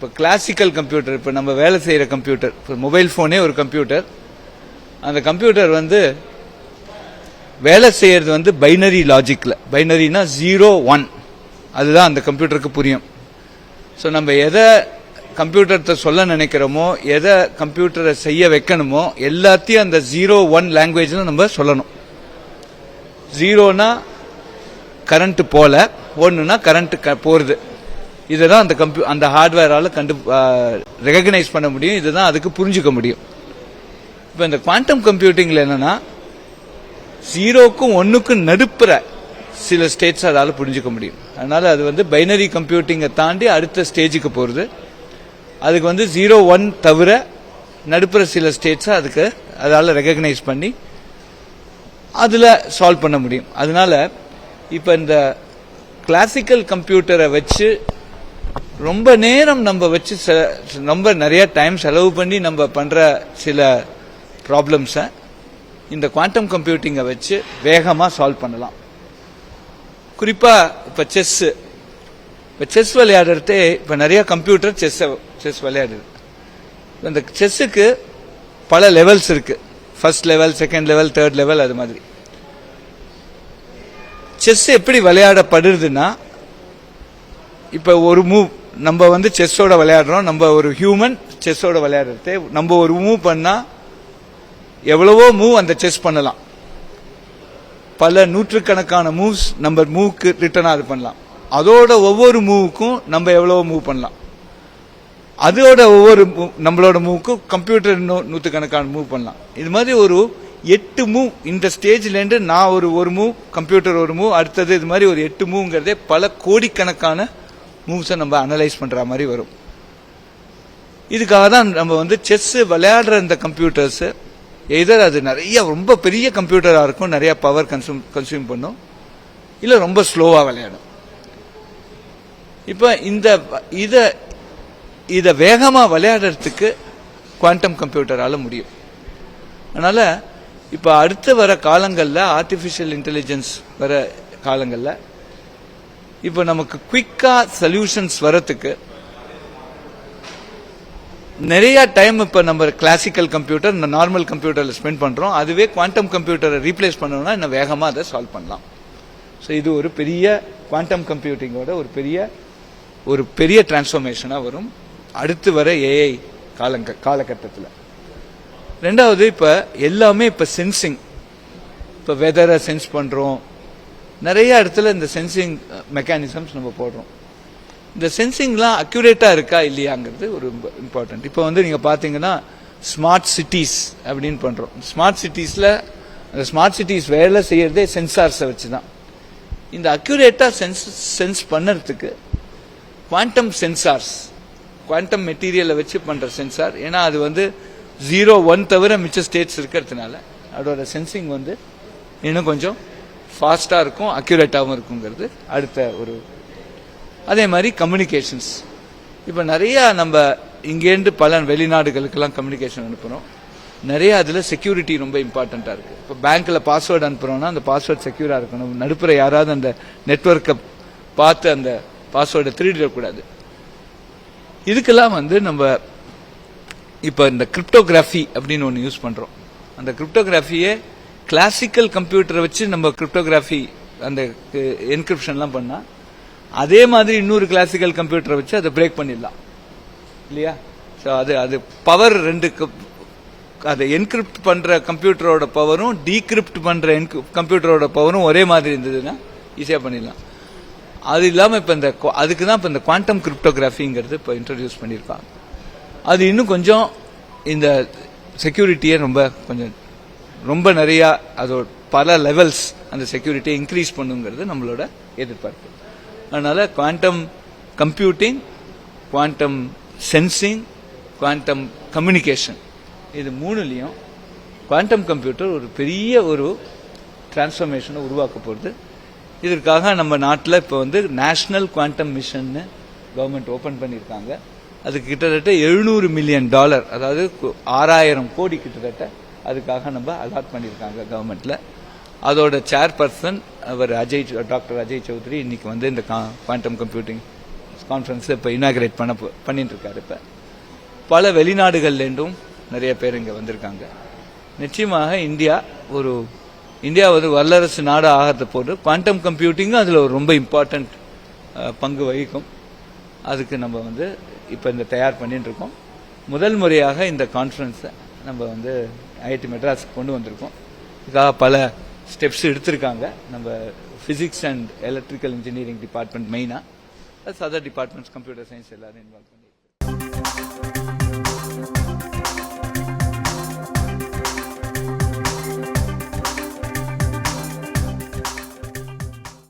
இப்போ classical computer, இப்போ நம்ம வேலை செய்கிற கம்ப்யூட்டர், இப்போ மொபைல் ஃபோனே ஒரு கம்ப்யூட்டர். அந்த கம்ப்யூட்டர் வந்து வேலை செய்யறது வந்து பைனரி லாஜிக்கில், பைனரினா 0 1, அதுதான் அந்த கம்ப்யூட்டருக்கு புரியும். ஸோ நம்ம எதை கம்ப்யூட்டர்கிட்ட சொல்ல நினைக்கிறோமோ, எதை கம்ப்யூட்டரை செய்ய வைக்கணுமோ எல்லாத்தையும் அந்த 0 1 லாங்குவேஜில் நம்ம சொல்லணும். 0னா கரண்ட் போல, 1னா கரண்ட் போகிறது. இதுதான் அந்த ஹார்ட்வேரால் ரெகக்னைஸ் பண்ண முடியும். இதுதான் அதுக்கு புரிஞ்சுக்க முடியும். இப்போ இந்த குவாண்டம் கம்ப்யூட்டிங்கில் என்னன்னா 0க்கும் 1க்கும் நடுப்புற சில ஸ்டேட்ஸ் அதால் புரிஞ்சுக்க முடியும். அதனால அது வந்து பைனரி கம்ப்யூட்டிங்கை தாண்டி அடுத்த ஸ்டேஜுக்கு போகிறது. அதுக்கு வந்து 0 1 தவிர நடுப்புற சில ஸ்டேட்ஸை அதால் ரெகக்னைஸ் பண்ணி அதில் சால்வ் பண்ண முடியும். அதனால இப்போ இந்த கிளாசிக்கல் கம்ப்யூட்டரை வச்சு ரொம்ப நேரம் நம்ம வச்சு ரொம்ப நிறைய டைம் செலவு பண்ணி நம்ம பண்ணுற சில ப்ராப்ளம்ஸை இந்த குவாண்டம் கம்ப்யூட்டிங்கை வச்சு வேகமாக சால்வ் பண்ணலாம். குறிப்பாக இப்போ செஸ் விளையாடுறதே இப்போ நிறைய கம்ப்யூட்டர் செஸ் விளையாடுது. இந்த செஸ்ஸுக்கு பல லெவல்ஸ் இருக்கு. First level, second level, third level, அது மாதிரி. செஸ் எப்படி விளையாடப்படுதுன்னா, இப்போ ஒரு மூவ் நம்ம வந்து செஸ்ஸோட விளையாடுறோம். நம்ம ஒரு ஹியூமன் செஸ்ஸோட விளையாடுறது, நம்ம ஒரு மூவ் பண்ணா எவ்வளவோ மூவ் அந்த செஸ் பண்ணலாம். பல நூற்றுக்கணக்கான மூவ்ஸ் நம்ம மூவ்க்கு ரிட்டர்ன் அது பண்ணலாம். அதோட ஒவ்வொரு மூவுக்கும் நம்ம எவ்வளவோ மூவ் பண்ணலாம். அதோட ஒவ்வொரு நம்மளோட மூவுக்கும் கம்ப்யூட்டர் இன்னும் நூற்றுக்கணக்கான மூவ் பண்ணலாம். இது மாதிரி ஒரு 8 மூவ் இந்த ஸ்டேஜ்லேருந்து நான் ஒரு மூவ், கம்ப்யூட்டர் ஒரு மூவ், அடுத்தது இது மாதிரி ஒரு 8 மூவ்ங்கிறதே பல கோடிக்கணக்கான மூவ்ஸை நம்ம அனலைஸ் பண்ற மாதிரி வரும். இதுக்காக தான் நம்ம வந்து செஸ் விளையாடுற இந்த கம்ப்யூட்டர்ஸ் எதர் அது நிறைய ரொம்ப பெரிய கம்ப்யூட்டராக இருக்கும், நிறைய பவர் கன்சியூம் பண்ணும், இல்லை ரொம்ப ஸ்லோவாக விளையாடும். இப்போ இதை வேகமாக விளையாடுறதுக்கு குவாண்டம் கம்ப்யூட்டரால முடியும். அதனால இப்போ அடுத்து வர காலங்களில், ஆர்டிஃபிஷியல் இன்டெலிஜென்ஸ் வர காலங்களில், இப்போ நமக்கு குவிக்கா சொல்யூஷன்ஸ் வரத்துக்கு நிறைய டைம் இப்போ நம்ம கிளாசிக்கல் கம்ப்யூட்டர், நார்மல் கம்ப்யூட்டரில் ஸ்பெண்ட் பண்ணுறோம். அதுவே குவாண்டம் கம்ப்யூட்டரை ரீப்ளேஸ் பண்ணணும்னா இன்னும் வேகமாக அதை சால்வ் பண்ணலாம். ஸோ இது ஒரு பெரிய குவாண்டம் கம்ப்யூட்டிங்கோட ஒரு பெரிய டிரான்ஸ்ஃபர்மேஷனாக வரும் அடுத்து வர ஏஐ காலகட்டத்தில். ரெண்டாவது, இப்போ எல்லாமே இப்போ சென்சிங், இப்போ வெதரை சென்ஸ் பண்ணுறோம். நிறைய இடத்துல இந்த சென்சிங் மெக்கானிசம்ஸ் நம்ம போடுறோம். இந்த சென்சிங்லாம் அக்யூரேட்டாக இருக்கா இல்லையாங்கிறது ஒரு இம்பார்ட்டன்ட். இப்போ வந்து நீங்கள் பார்த்தீங்கன்னா ஸ்மார்ட் சிட்டிஸ் அப்படின்னு பண்ணுறோம். ஸ்மார்ட் சிட்டிஸில் அந்த ஸ்மார்ட் சிட்டிஸ் வேலை செய்யறதே சென்சார்ஸை வச்சு தான். இந்த அக்யூரேட்டாக சென்ஸ் பண்ணுறதுக்கு குவாண்டம் சென்சார்ஸ், குவாண்டம் மெட்டீரியலை வச்சு பண்ணுற சென்சார், ஏன்னா அது வந்து 0 1 தவிர மிச்ச ஸ்டேட்ஸ் இருக்கிறதுனால அதோட சென்சிங் வந்து இன்னும் கொஞ்சம் ஃபாஸ்ட்டாக இருக்கும், அக்யூரேட்டாகவும் இருக்குங்கிறது அடுத்த ஒரு. அதே மாதிரி கம்யூனிகேஷன்ஸ், இப்போ நிறையா நம்ம இங்கேருந்து பல வெளிநாடுகளுக்கெல்லாம் கம்யூனிகேஷன் அனுப்புகிறோம். நிறைய அதில் செக்யூரிட்டி ரொம்ப இம்பார்ட்டண்ட்டாக இருக்குது. இப்போ பேங்க்கில் பாஸ்வேர்டு அனுப்புகிறோன்னா அந்த பாஸ்வேர்டு செக்யூராக இருக்கணும். நடுப்புற யாராவது அந்த நெட்வொர்க்கை பார்த்து அந்த பாஸ்வேர்டை திருடிடக்கூடாது. இதுக்கெல்லாம் வந்து நம்ம இப்போ இந்த கிரிப்டோகிராஃபி அப்படின்னு ஒன்று யூஸ் பண்ணுறோம். அந்த கிரிப்டோகிராஃபியே கிளாசிக்கல் கம்ப்யூட்டரை வச்சு நம்ம கிரிப்டோகிராஃபி அந்த என்கிரிப்ஷன்லாம் பண்ணால் அதே மாதிரி இன்னொரு கிளாசிக்கல் கம்ப்யூட்டரை வச்சு அதை பிரேக் பண்ணிடலாம் இல்லையா? ஸோ அது பவர் அதை என்கிரிப்ட் பண்ணுற கம்ப்யூட்டரோட பவரும் டீகிரிப்ட் பண்ணுற கம்ப்யூட்டரோட பவரும் ஒரே மாதிரி இருந்ததுன்னா ஈஸியாக பண்ணிடலாம். அது இல்லாமல் இப்போ அதுக்கு தான் இப்போ இந்த குவாண்டம் கிரிப்டோகிராஃபிங்கிறது இப்போ இன்ட்ரடியூஸ் பண்ணியிருக்காங்க. அது இன்னும் கொஞ்சம் இந்த செக்யூரிட்டியை ரொம்ப நிறையா அதோட பல லெவல்ஸ் அந்த செக்யூரிட்டியை இன்க்ரீஸ் பண்ணுங்கிறது நம்மளோட எதிர்பார்ப்பு. அதனால quantum computing, quantum sensing, quantum communication, இது மூணுலையும் குவாண்டம் கம்ப்யூட்டர் ஒரு பெரிய ஒரு டிரான்ஸ்ஃபர்மேஷனை உருவாக்க போகுது. இதற்காக நம்ம நாட்டில் இப்போ வந்து நேஷனல் குவாண்டம் மிஷன்னு கவர்மெண்ட் ஓப்பன் பண்ணியிருக்காங்க. அதுக்கு கிட்டத்தட்ட $700 மில்லியன், அதாவது 6000 கோடி கிட்டத்தட்ட அதுக்காக நம்ம அலாட் பண்ணியிருக்காங்க கவர்மெண்ட்ல. அதோட சேர்பர்சன் அவர் டாக்டர் அஜய் சௌத்ரி இன்னைக்கு வந்து இந்த குவாண்டம் கம்ப்யூட்டிங் கான்ஃபரன்ஸ் இப்போ இனாகிரேட் பண்ணிட்டு இருக்காரு. இப்போ பல வெளிநாடுகள்லேருந்தும் நிறைய பேர் இங்கே வந்திருக்காங்க. நிச்சயமாக இந்தியா ஒரு வல்லரசு நாடு ஆகிறது போது குவாண்டம் கம்ப்யூட்டிங்கும் அதில் ஒரு ரொம்ப இம்பார்ட்டண்ட் பங்கு வகிக்கும். அதுக்கு நம்ம இப்போ இந்த தயார் பண்ணிட்டு இருக்கோம். முதல் முறையாக இந்த கான்ஃபரன்ஸை நம்ம ஐஐடி மெட்ராஸுக்கு கொண்டு வந்திருக்கோம். இதுக்காக பல ஸ்டெப்ஸ் எடுத்திருக்காங்க. நம்ம physics and electrical engineering department மெயினாக, plus other departments, computer science எல்லாரும் இன்வால்வ் பண்ணி